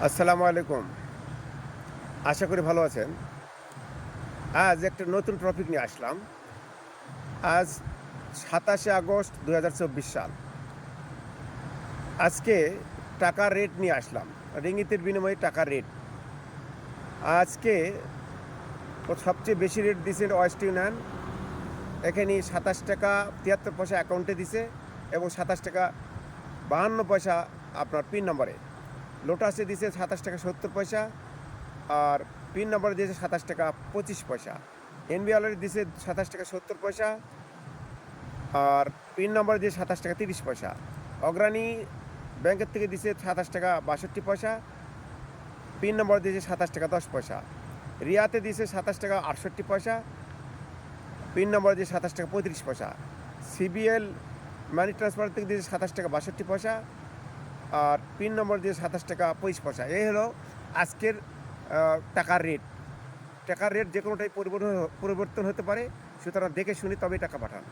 আসসালামু আলাইকুম। আশা করি ভালো আছেন। আজ একটা নতুন টপিক নিয়ে আসলাম। আজ ২৭শে আগস্ট ২০২৪ সাল। আজকে টাকার রেট নিয়ে আসলাম। রিঙ্গিতের বিনিময়ে টাকার রেট। আজকে সবচেয়ে বেশি রেট দিছে ওয়েস্ট ইউনিয়ন। এখানে ৳২৭.৭৩ অ্যাকাউন্টে দিছে এবং ৳২৭.৫২ আপনার পিন নম্বরে। লোটাসে দিছে ৳২৭.৭০ আর পিন নম্বরে দিয়েছে ৳২৭.২৫। এনবিআলএ দিছে ৳২৭.৭০ আর পিন নম্বরে দিয়েছে ৳২৭.৩০। অগ্রণী ব্যাংকের থেকে দিছে ৳২৭.৬২, পিন নম্বর দিয়েছে ৳২৭.১০। রিয়াতে দিছে ৳২৭.৬৮, পিন নম্বর দিয়েছে ৳২৭.৩৫। সিবিএল মানি ট্রান্সফার থেকে দিয়েছে ৳২৭.৬২ আর পিন নম্বর দিয়ে ৳২৭.২৫। এই হলো আজকের টাকার রেট। টাকার রেট যে কোনোটাই পরিবর্তন হতে পারে। সুতরাং দেখে শুনে তবেই টাকা পাঠান।